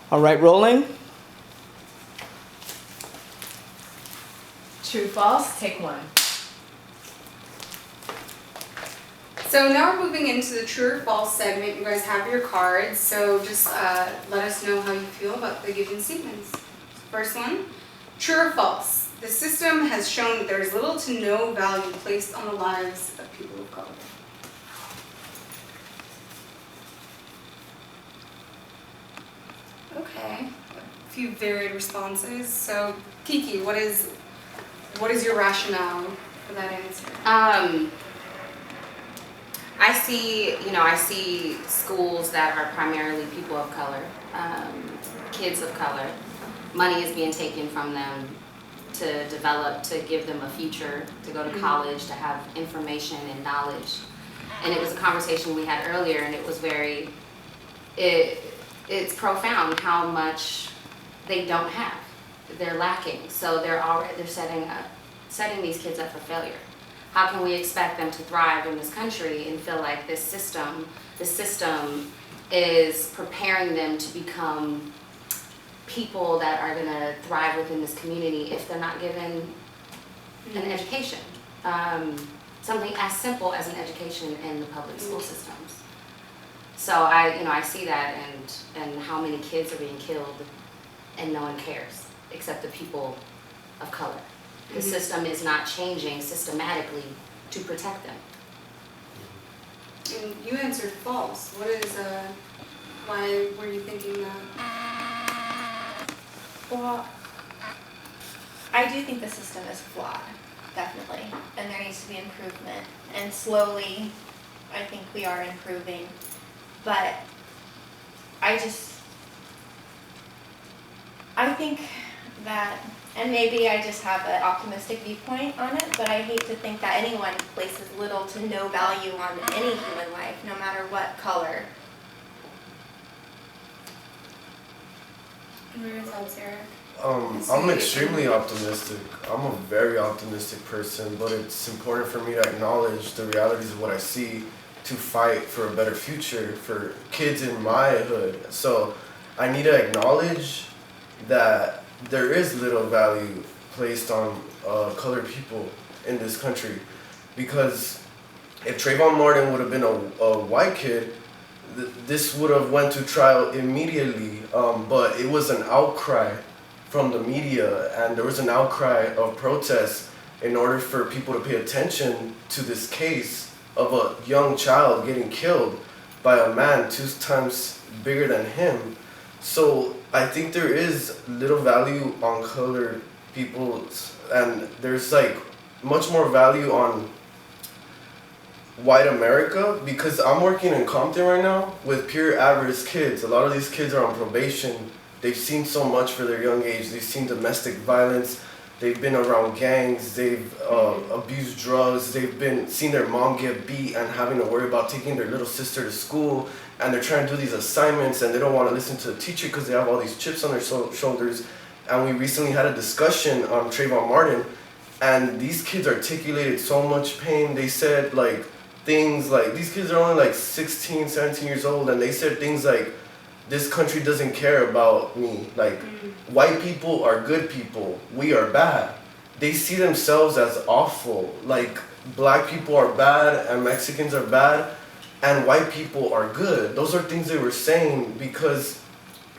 All right, rolling. True, false, take one. So now we're moving into the true or false segment. You guys have your cards, so just let us know how you feel about the given statements. First one, true or false? The system has shown that there is little to no value placed on the lives of people of color. Okay, a few varied responses. So Kiki, what is your rationale for that answer? I see schools that are primarily people of color, kids of color. Money is being taken from them to develop, to give them a future, to go to college, to have information and knowledge. And it was a conversation we had earlier, and it was it's profound how much they don't have. They're lacking. So they're setting these kids up for failure. How can we expect them to thrive in this country and feel like the system is preparing them to become people that are going to thrive within this community if they're not given an education? Something as simple as an education in the public school systems. So I see that and how many kids are being killed and no one cares except the people of color. The system is not changing systematically to protect them. And you answered false. Why were you thinking that? Well, I do think the system is flawed, definitely, and there needs to be improvement. And slowly, I think we are improving. But I think that, and maybe I just have an optimistic viewpoint on it, but I hate to think that anyone places little to no value on any human life, no matter what color. What are your thoughts, Eric? I'm extremely optimistic. I'm a very optimistic person, but it's important for me to acknowledge the realities of what I see to fight for a better future for kids in my hood. So I need to acknowledge that there is little value placed on colored people in this country, because if Trayvon Martin would have been a white kid, this would have went to trial immediately, but it was an outcry from the media, and there was an outcry of protest in order for people to pay attention to this case of a young child getting killed by a man 2 times bigger than him. So I think there is little value on colored people, and there's like much more value on white America, because I'm working in Compton right now with pure average kids. A lot of these kids are on probation. They've seen so much for their young age. They've seen domestic violence. They've been around gangs. They've abused drugs. They've seen their mom get beat and having to worry about taking their little sister to school. And they're trying to do these assignments and they don't want to listen to the teacher because they have all these chips on their shoulders. And we recently had a discussion on Trayvon Martin, and these kids articulated so much pain. They said like things like, these kids are only like 16, 17 years old, and they said things like, this country doesn't care about me. Like, white people are good people. We are bad. They see themselves as awful. Like, black people are bad and Mexicans are bad and white people are good. Those are things they were saying because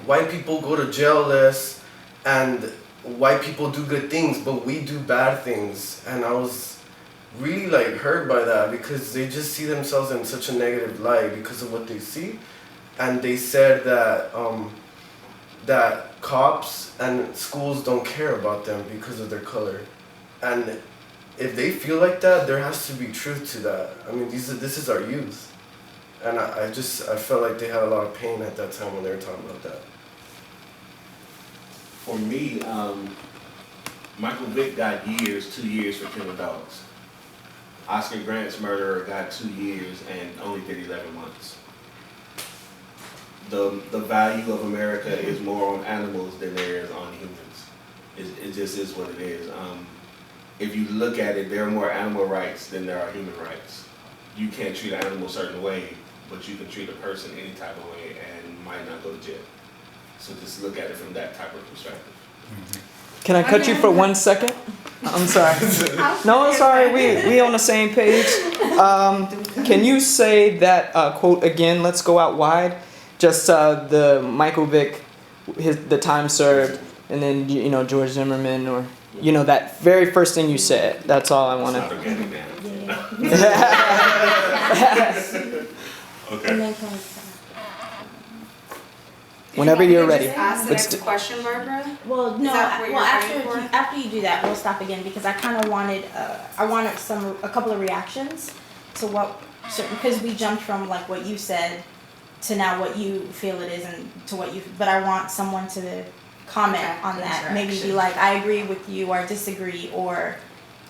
white people go to jail less and white people do good things, but we do bad things. And I was really like hurt by that because they just see themselves in such a negative light because of what they see. And they said that that cops and schools don't care about them because of their color. And if they feel like that, there has to be truth to that. I mean, this is our youth. And I felt like they had a lot of pain at that time when they were talking about that. For me, Michael Vick got 2 years for killing dogs. Oscar Grant's murderer got 2 years and only did 11 months. The value of America is more on animals than there is on humans. It just is what it is. If you look at it, there are more animal rights than there are human rights. You can't treat an animal a certain way, but you can treat a person any type of way and might not go to jail. So just look at it from that type of perspective. Can I cut you for 1 second? I'm sorry. No, I'm sorry. We on the same page. Can you say that quote again? Let's go out wide. Just the Michael Vick, the time served, and then George Zimmerman, or that very first thing you said. That's all I It's wanted. not organic now. Okay. And then can we, Whenever you're You ready. just ask the Let's next do- question, Barbara. well, no, Is that what you're after going for? after you do that, we'll stop again because I kind of wanted I wanted a couple of reactions to what because we jumped from like what you said to now what you feel it is and to what you, but I want someone to comment Okay, on that. Maybe be interaction. like, I agree with you or disagree or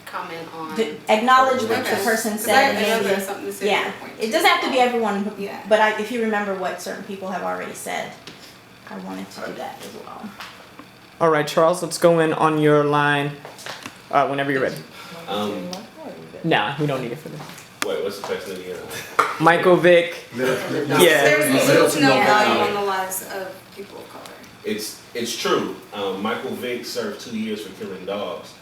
Comment on. acknowledge what the Okay. person 'Cause said I and know maybe. there's something to say to Yeah, your point, it too. doesn't have to be everyone, Yeah. but if you remember what certain people have already said, I wanted to do that as well. All right, Charles. Let's go in on your line whenever you're ready. Nah, we don't need it for this. Wait, what's the question again? Michael Vick. Yeah. There's little to no Yeah. value on the lives of people of color. It's true. Michael Vick served 2 years for killing dogs,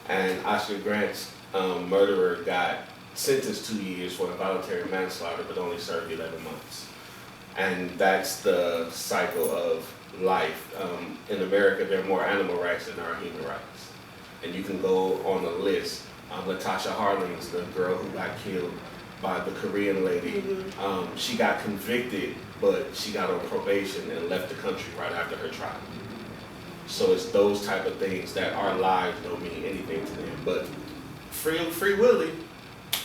and Oscar Grant's murderer got sentenced 2 years for involuntary manslaughter, but only served 11 months. And that's the cycle of life. In America, there are more animal rights than there are human rights. And you can go on the list. Latasha Harlins, the girl who got killed by the Korean lady, she got convicted, but she got on probation and left the country right after her trial. So it's those type of things that our lives don't mean anything to them. But Free Willy,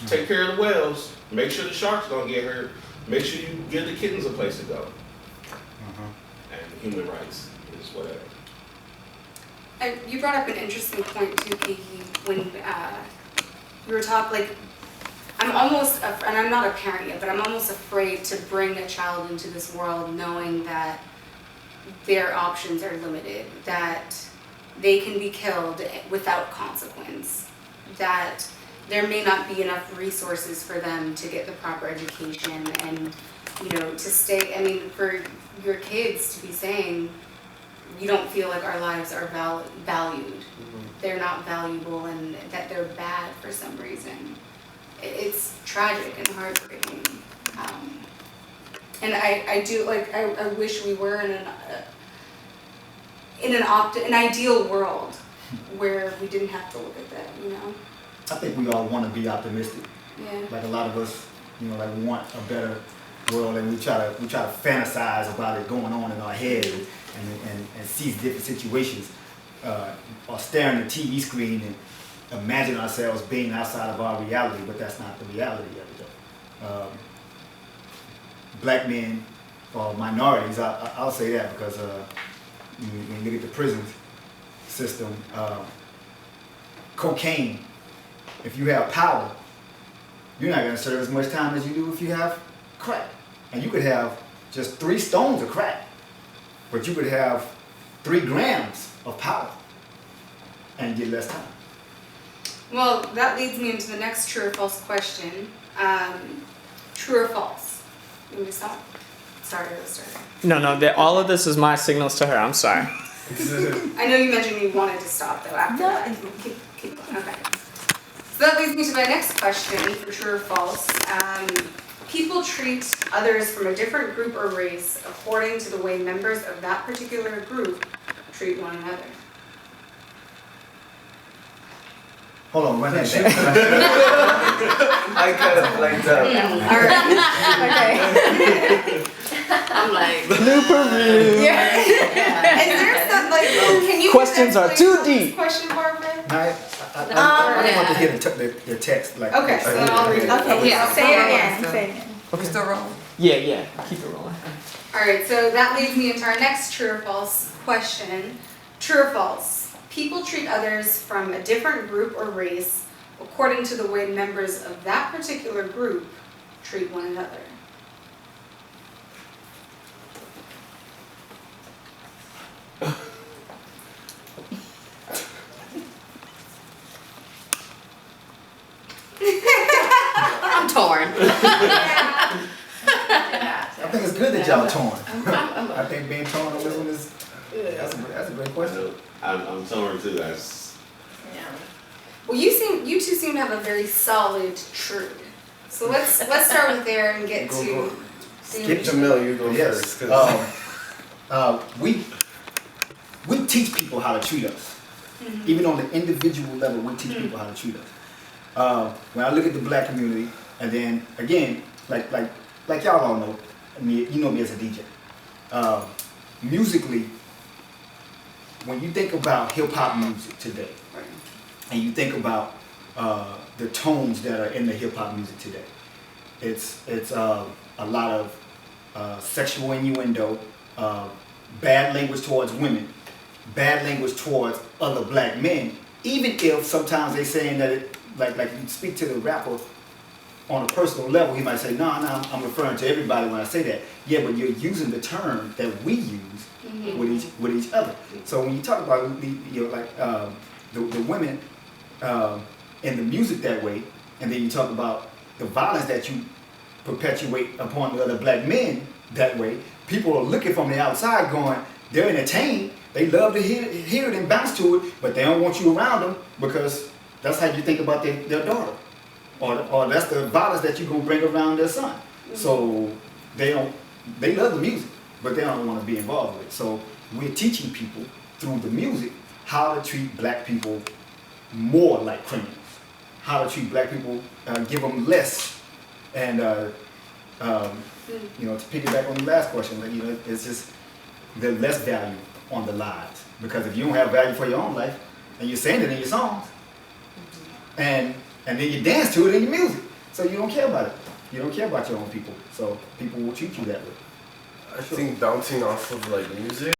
take care of the whales, make sure the sharks don't get hurt, make sure you give the kittens a place to go. And human rights is whatever. And you brought up an interesting point too, Kiki, when you were talking, like, and I'm not a parent yet, but I'm almost afraid to bring a child into this world knowing that their options are limited, that they can be killed without consequence, that there may not be enough resources for them to get the proper education and, to stay, for your kids to be saying, you don't feel like our lives are valued. They're not valuable and that they're bad for some reason. It's tragic and heartbreaking. And I wish we were in an ideal world where we didn't have to look at that, I think we all want to be optimistic. Yeah. Like a lot of us, we want a better world, and we try to fantasize about it going on in our head and see different situations, or stare at the TV screen and imagine ourselves being outside of our reality, but that's not the reality of it. Black men or minorities, I'll say that because when you look at the prison system, cocaine. If you have power, you're not going to serve as much time as you do if you have crack. And you could have just 3 stones of crack, but you could have 3 grams of power and get less time. Well, that leads me into the next true or false question. True or false? You want me to stop? Sorry, I was starting. No. All of this is my signals to her. I'm sorry. I know you mentioned you wanted to stop though after No. that. Keep going. Okay. So that leads me to my next question for true or false. People treat others from a different group or race according to the way members of that particular group treat one another. Hold on, run that back. I kind of like that. Okay. I'm like, Blooper reel. Is there some can you Questions are too explain this deep. question, Barbara? I want to hear the text. Like, Okay, so then I'll read it. Okay, Yeah. say it again, say it again. Yeah. Keep it rolling. Alright, so that leads me into our next true or false question. True or false? People treat others from a different group or race according to the way members of that particular group treat one another. I'm torn. I think it's good that y'all torn. I think being torn a little question is, that's a great question. I'm torn too. That's Yeah. Well, you two seem to have a very solid truth. So let's start with there and get Go, to. go. Skip Jamil, you go Yes. first. 'Cause We teach people how to treat us. Even on the individual level, we teach people how to treat us. When I look at the black community, and then again, like y'all all know, I mean, you know me as a DJ. Musically, when you think about hip hop music today, and you think about the tones that are in the hip hop music today, it's a lot of sexual innuendo, bad language towards women, bad language towards other black men, even if sometimes they saying that it, like you speak to the rapper on a personal level, he might say, no, I'm referring to everybody when I say that. Yeah, but you're using the term that we use with each other. So when you talk about the women in the music that way, and then you talk about the violence that you perpetuate upon the other black men that way, people are looking from the outside going, they're entertained, they love to hear it and bounce to it, but they don't want you around them because that's how you think about their daughter. Or that's the violence that you're gonna bring around their son. So they love the music, but they don't want to be involved with it. So we're teaching people through the music how to treat black people more like criminals, how to treat black people, give them less, and to piggyback on the last question, it's just the less value on the lives. Because if you don't have value for your own life, and you're saying it in your songs, and then you dance to it in your music, so you don't care about it. You don't care about your own people, so people will treat you that way. I think bouncing off of like music.